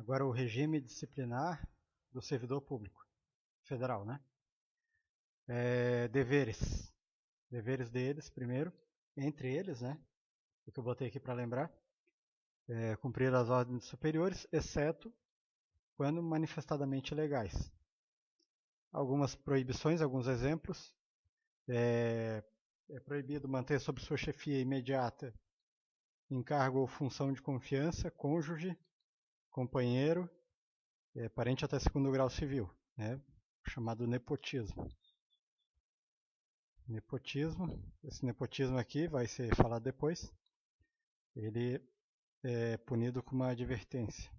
Agora o regime disciplinar do servidor público federal, né? Deveres. Deveres deles, primeiro, entre eles, né? O que eu botei aqui para lembrar. Cumprir as ordens superiores, exceto quando manifestadamente legais. Algumas proibições, alguns exemplos. É proibido manter sob sua chefia imediata encargo ou função de confiança, cônjuge, companheiro, parente até segundo grau civil, né? Chamado nepotismo. Esse nepotismo aqui vai ser falado depois. Ele é punido com uma advertência.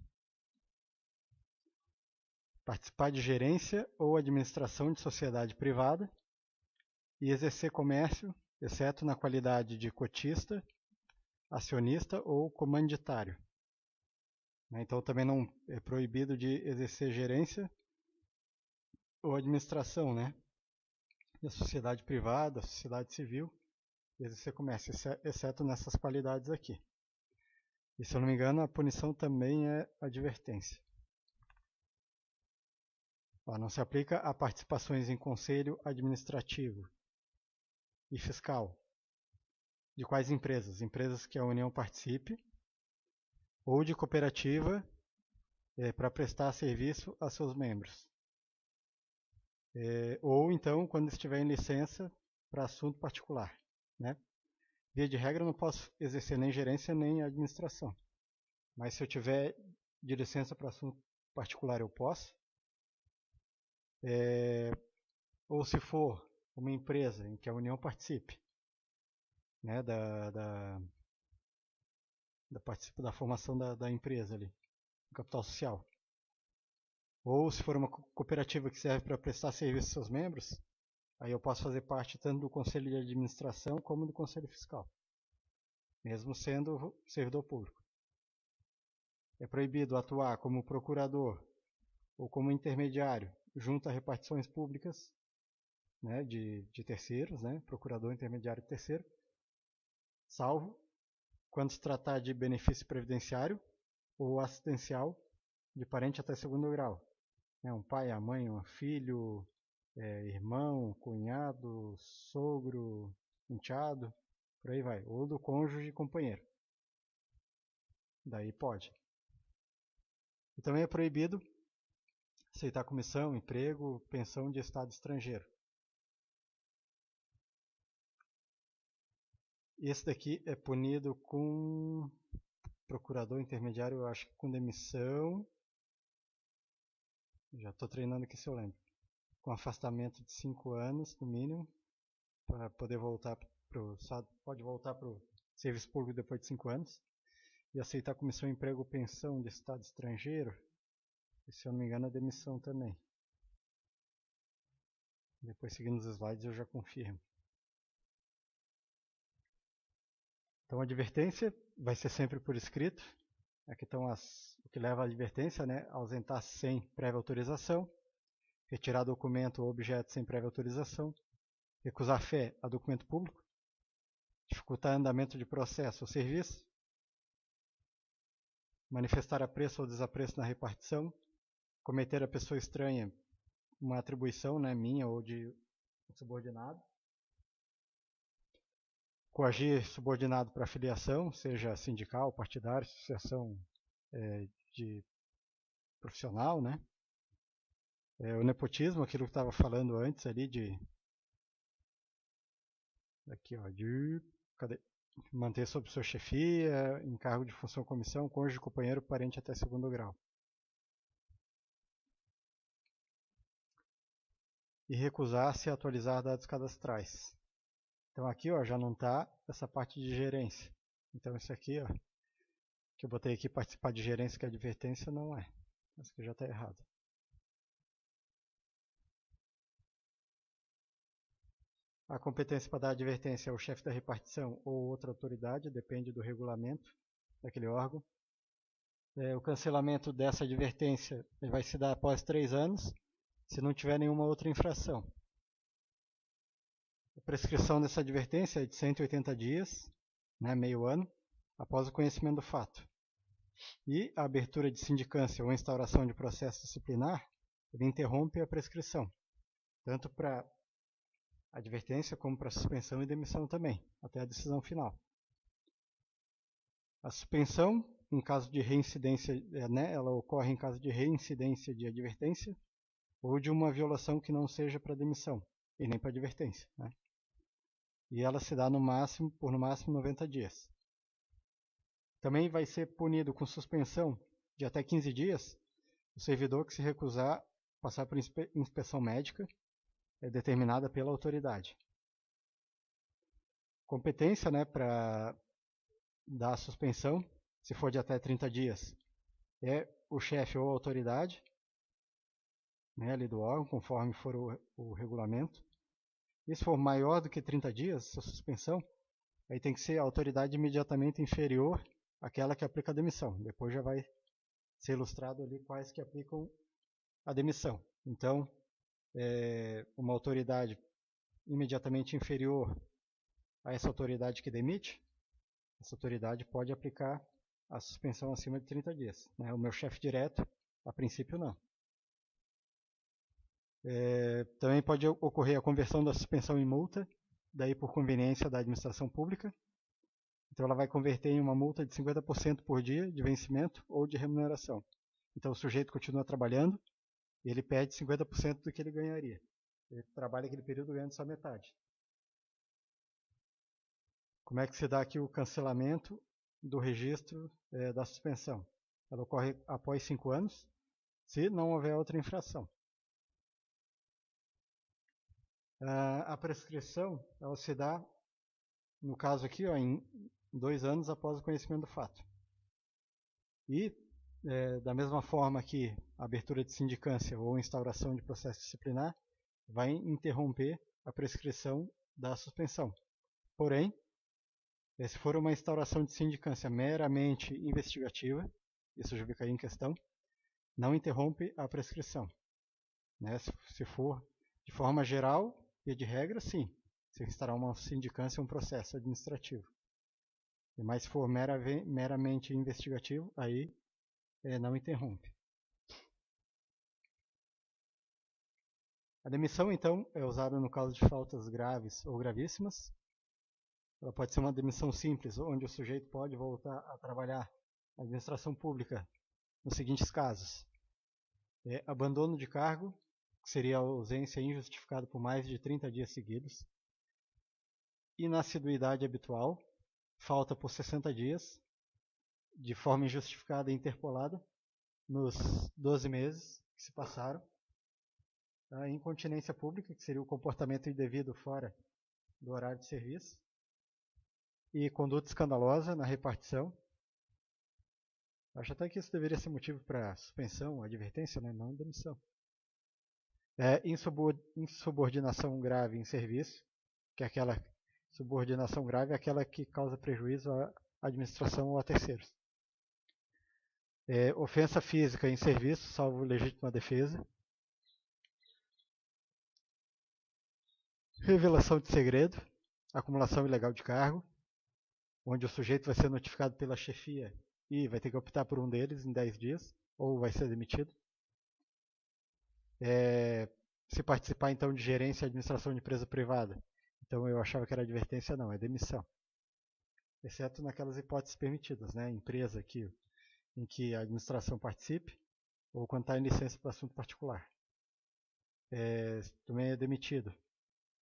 Participar de gerência ou administração de sociedade privada e exercer comércio, exceto na qualidade de cotista, acionista ou comanditário. Então também não é proibido de exercer gerência ou administração, né? Da sociedade privada, sociedade civil, e exercer comércio, exceto nessas qualidades aqui. E se eu não me engano, a punição também é advertência. Não se aplica a participações em conselho administrativo e fiscal. De quais empresas? Empresas que a União participe, ou de cooperativa para prestar serviço a seus membros. Ou então, quando estiver em licença para assunto particular. Né? Via de regra, eu não posso exercer nem gerência nem administração. Mas se eu tiver de licença para assunto particular, eu posso. Ou se for uma empresa em que a União participe, né, da formação da empresa ali, do capital social. Ou se for uma cooperativa que serve para prestar serviço aos seus membros, aí eu posso fazer parte tanto do conselho de administração como do conselho fiscal, mesmo sendo servidor público. É proibido atuar como procurador ou como intermediário junto a repartições públicas, né, de terceiros, né, procurador, intermediário e terceiro, salvo quando se tratar de benefício previdenciário ou assistencial de parente até segundo grau. Um pai, a mãe, um filho, irmão, cunhado, sogro, enteado, por aí vai. Ou do cônjuge e companheiro. Daí pode. E também é proibido aceitar comissão, emprego, pensão de estado estrangeiro. Esse daqui é punido com procurador intermediário, eu acho que com demissão. Já estou treinando aqui se eu lembro. Com afastamento de 5 anos, no mínimo, para poder voltar pode voltar para o serviço público depois de 5 anos. E aceitar comissão, emprego ou pensão de estado estrangeiro. E, se eu não me engano, a demissão também. Depois, seguindo os slides, eu já confirmo. Então, a advertência vai ser sempre por escrito. Aqui estão o que leva à advertência, né? Ausentar sem prévia autorização, retirar documento ou objeto sem prévia autorização, recusar fé a documento público, dificultar andamento de processo ou serviço, manifestar apreço ou desapreço na repartição, cometer a pessoa estranha uma atribuição, né, minha ou de subordinado, coagir subordinado para filiação, seja sindical, partidária, associação de profissional, né? O nepotismo, aquilo que estava falando antes ali cadê? Manter sob sua chefia, encargo de função comissão, cônjuge, companheiro, parente até segundo grau. E recusar-se a atualizar dados cadastrais. Então aqui já não está essa parte de gerência. Então isso aqui, que eu botei aqui, participar de gerência, que é advertência, não é. Isso aqui já está errado. A competência para dar advertência é o chefe da repartição ou outra autoridade, depende do regulamento daquele órgão. O cancelamento dessa advertência vai se dar após 3 anos, se não tiver nenhuma outra infração. A prescrição dessa advertência é de 180 dias, né, meio ano, após o conhecimento do fato. E a abertura de sindicância ou instauração de processo disciplinar, ele interrompe a prescrição, tanto para advertência como para suspensão e demissão também, até a decisão final. A suspensão, em caso de reincidência, ela ocorre em caso de reincidência de advertência ou de uma violação que não seja para demissão e nem para advertência, né? E ela se dá por no máximo 90 dias. Também vai ser punido com suspensão de até 15 dias o servidor que se recusar a passar por inspeção médica determinada pela autoridade. Competência, né, para dar a suspensão, se for de até 30 dias, é o chefe ou a autoridade, né, ali do órgão, conforme for o regulamento. E se for maior do que 30 dias, a suspensão, aí tem que ser a autoridade imediatamente inferior àquela que aplica a demissão. Depois já vai ser ilustrado ali quais que aplicam a demissão. Então, uma autoridade imediatamente inferior a essa autoridade que demite, essa autoridade pode aplicar a suspensão acima de 30 dias. Né? O meu chefe direto, a princípio, não. Também pode ocorrer a conversão da suspensão em multa, daí por conveniência da administração pública. Então ela vai converter em uma multa de 50% por dia de vencimento ou de remuneração. Então o sujeito continua trabalhando e ele perde 50% do que ele ganharia. Ele trabalha aquele período ganhando só metade. Como é que se dá aqui o cancelamento do registro da suspensão? Ela ocorre após 5 anos, se não houver outra infração. A prescrição, ela se dá, no caso aqui, em 2 anos após o conhecimento do fato. E, da mesma forma que a abertura de sindicância ou instauração de processo disciplinar vai interromper a prescrição da suspensão. Porém, se for uma instauração de sindicância meramente investigativa, isso já fica aí em questão, não interrompe a prescrição. Né? Se for de forma geral e de regra, sim. Se instaurar uma sindicância, um processo administrativo. Mas se for meramente investigativo, aí não interrompe. A demissão, então, é usada no caso de faltas graves ou gravíssimas. Ela pode ser uma demissão simples, onde o sujeito pode voltar a trabalhar na administração pública nos seguintes casos. Abandono de cargo, que seria a ausência injustificada por mais de 30 dias seguidos. Inassiduidade habitual, falta por 60 dias, de forma injustificada e interpolada, nos 12 meses que se passaram. A incontinência pública, que seria o comportamento indevido fora do horário de serviço. E conduta escandalosa na repartição. Acho até que isso deveria ser motivo para suspensão, advertência, né? Não demissão. Insubordinação grave em serviço, que é aquela subordinação grave, aquela que causa prejuízo à administração ou a terceiros. Ofensa física em serviço, salvo legítima defesa. Revelação de segredo, acumulação ilegal de cargo, onde o sujeito vai ser notificado pela chefia e vai ter que optar por um deles em 10 dias, ou vai ser demitido. Se participar então de gerência e administração de empresa privada, então eu achava que era advertência, não, é demissão. Exceto naquelas hipóteses permitidas, né? Empresa em que a administração participe, ou quando está em licença para assunto particular. Também é demitido.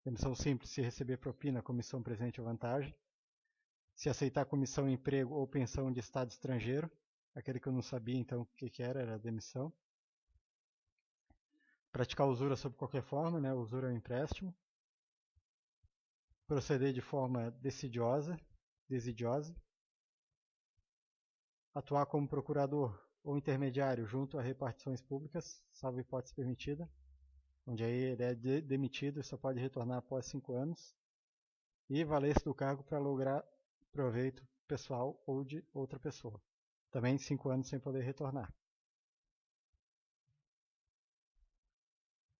Demissão simples, se receber propina, comissão presente ou vantagem. Se aceitar comissão, emprego ou pensão de estado estrangeiro, aquele que eu não sabia então o que era demissão. Praticar usura sob qualquer forma, né? Usura é um empréstimo. Proceder de forma desidiosa. Atuar como procurador ou intermediário junto a repartições públicas, salvo hipótese permitida, onde aí ele é demitido e só pode retornar após 5 anos. E valer-se do cargo para lograr proveito pessoal ou de outra pessoa. Também 5 anos sem poder retornar.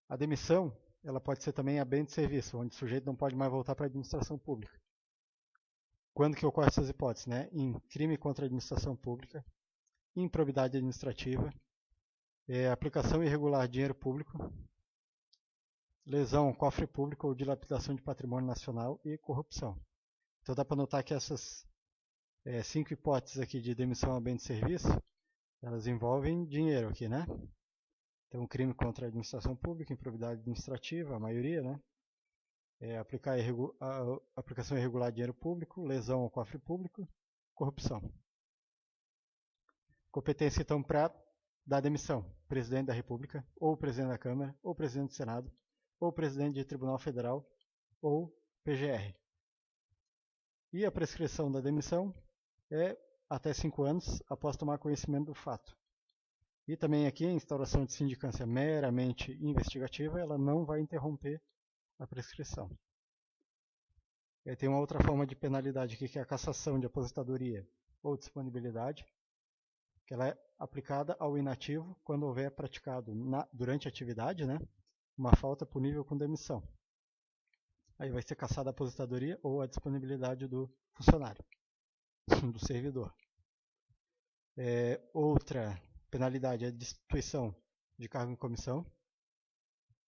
A demissão, ela pode ser também a bem de serviço, onde o sujeito não pode mais voltar para a administração pública. Quando que ocorrem essas hipóteses? Né? Em crime contra a administração pública, improbidade administrativa, aplicação irregular de dinheiro público, lesão ao cofre público ou dilapidação de patrimônio nacional e corrupção. Então dá para notar que essas 5 hipóteses aqui de demissão a bem de serviço, elas envolvem dinheiro aqui, né? Então crime contra a administração pública, improbidade administrativa, a maioria, né? Aplicação irregular de dinheiro público, lesão ao cofre público, corrupção. Competência então para dar demissão, presidente da República, ou presidente da Câmara, ou presidente do Senado, ou presidente de Tribunal Federal, ou PGR. E a prescrição da demissão é até 5 anos após tomar conhecimento do fato. E também aqui a instauração de sindicância meramente investigativa, ela não vai interromper a prescrição. Tem uma outra forma de penalidade aqui, que é a cassação de aposentadoria ou disponibilidade, que ela é aplicada ao inativo quando houver praticado durante a atividade, né, uma falta punível com demissão. Aí vai ser cassada a aposentadoria ou a disponibilidade do funcionário, do servidor. Outra penalidade é a destituição de cargo em comissão,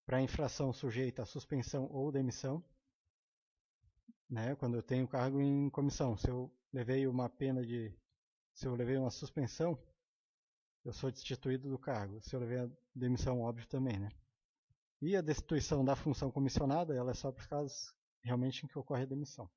para infração sujeita a suspensão ou demissão, né, quando eu tenho cargo em comissão. Se eu levei uma suspensão, eu sou destituído do cargo. Se eu levei a demissão, óbvio também, né? E a destituição da função comissionada, ela é só para os casos realmente em que ocorre a demissão.